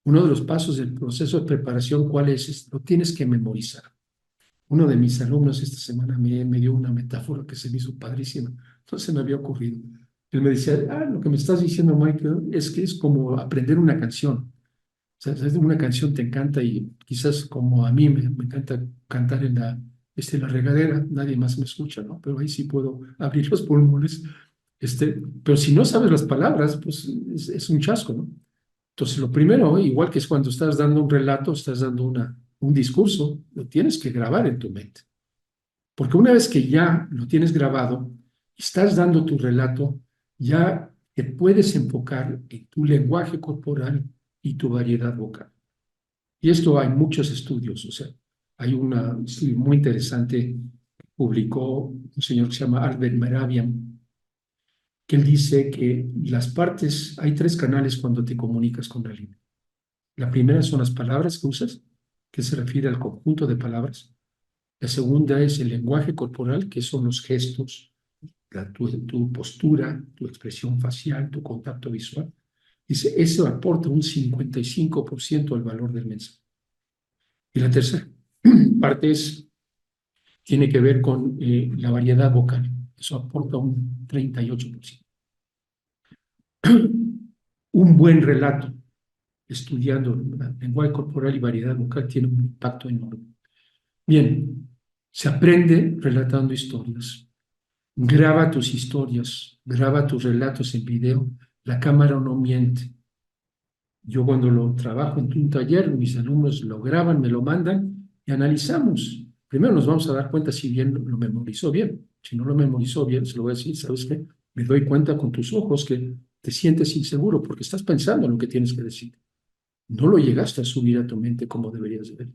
Uno de los pasos del proceso de preparación, ¿cuál es? Lo tienes que memorizar. Uno de mis alumnos esta semana me dio una metáfora que se me hizo padrísima. Entonces se me había ocurrido. Él me decía, lo que me estás diciendo, Michael, es que es como aprender una canción. O sea, una canción te encanta y quizás como a mí me encanta cantar en la regadera, nadie más me escucha, ¿no? Pero ahí sí puedo abrir los pulmones. Pero si no sabes las palabras, pues es un chasco, ¿no? Entonces, lo primero, igual que es cuando estás dando un relato, estás dando un discurso, lo tienes que grabar en tu mente. Porque una vez que ya lo tienes grabado, estás dando tu relato, ya te puedes enfocar en tu lenguaje corporal y tu variedad vocal. Y esto hay muchos estudios, o sea, hay un estudio muy interesante que publicó un señor que se llama Albert Mehrabian, que él dice que las partes, hay 3 canales cuando te comunicas con alguien. La primera son las palabras que usas, que se refiere al conjunto de palabras. La segunda es el lenguaje corporal, que son los gestos, tu postura, tu expresión facial, tu contacto visual. Dice, eso aporta un 55% al valor del mensaje. Y la tercera parte tiene que ver con la variedad vocal. Eso aporta un 38%. Un buen relato, estudiando lenguaje corporal y variedad vocal, tiene un impacto enorme. Bien, se aprende relatando historias. Graba tus historias, graba tus relatos en video. La cámara no miente. Yo cuando lo trabajo en un taller, mis alumnos lo graban, me lo mandan y analizamos. Primero nos vamos a dar cuenta si bien lo memorizó bien. Si no lo memorizó bien, se lo voy a decir, ¿sabes qué? Me doy cuenta con tus ojos que te sientes inseguro porque estás pensando en lo que tienes que decir. No lo llegaste a subir a tu mente como deberías de ver.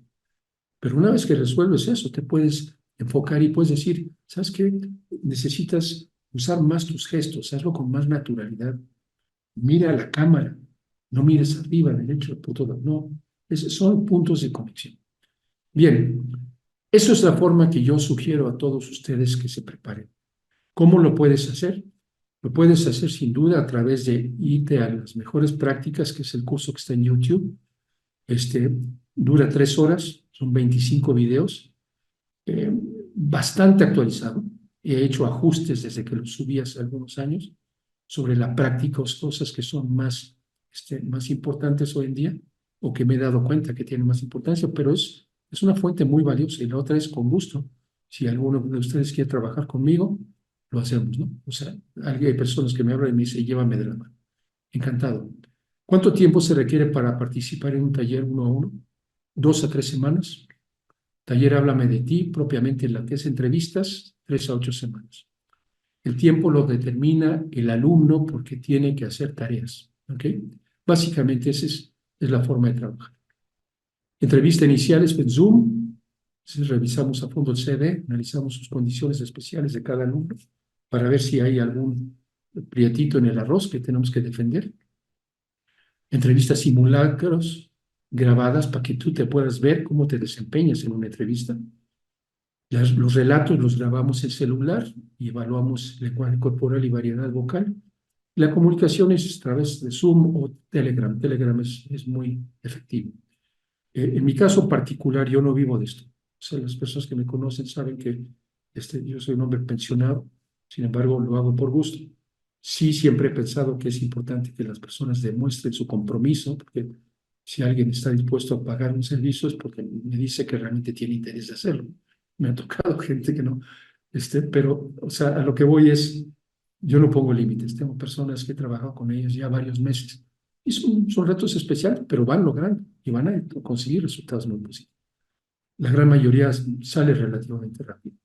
Pero una vez que resuelves eso, te puedes enfocar y puedes decir, ¿sabes qué? Necesitas usar más tus gestos, hazlo con más naturalidad. Mira a la cámara, no mires arriba, derecho, no. Son puntos de conexión. Bien, eso es la forma que yo sugiero a todos ustedes que se preparen. ¿Cómo lo puedes hacer? Lo puedes hacer sin duda a través de irte a las mejores prácticas, que es el curso que está en YouTube. Dura 3 horas, son 25 videos, bastante actualizado. He hecho ajustes desde que lo subí hace algunos años sobre la práctica o cosas que son más importantes hoy en día o que me he dado cuenta que tienen más importancia, pero es una fuente muy valiosa y la otra es con gusto. Si alguno de ustedes quiere trabajar conmigo, lo hacemos, ¿no? O sea, hay personas que me hablan y me dicen, llévame de la mano. Encantado. ¿Cuánto tiempo se requiere para participar en un taller 1 a 1? 2 a 3 semanas. Taller Háblame de ti, propiamente en la que es entrevistas, 3 a 8 semanas. El tiempo lo determina el alumno porque tiene que hacer tareas. ¿Ok? Básicamente esa es la forma de trabajar. Entrevista inicial es en Zoom. Entonces, revisamos a fondo el CD, analizamos sus condiciones especiales de cada alumno para ver si hay algún prietito en el arroz que tenemos que defender. Entrevistas simulacros grabadas para que tú te puedas ver cómo te desempeñas en una entrevista. Los relatos los grabamos en celular y evaluamos lenguaje corporal y variedad vocal. La comunicación es a través de Zoom o Telegram. Telegram es muy efectivo. En mi caso particular, yo no vivo de esto. O sea, las personas que me conocen saben que yo soy un hombre pensionado, sin embargo, lo hago por gusto. Sí, siempre he pensado que es importante que las personas demuestren su compromiso, porque si alguien está dispuesto a pagar un servicio es porque me dice que realmente tiene interés de hacerlo. Me ha tocado gente que no, pero, o sea, a lo que voy es, yo no pongo límites. Tengo personas que he trabajado con ellos ya varios meses y son retos especiales, pero van logrando y van a conseguir resultados muy positivos. La gran mayoría sale relativamente rápido.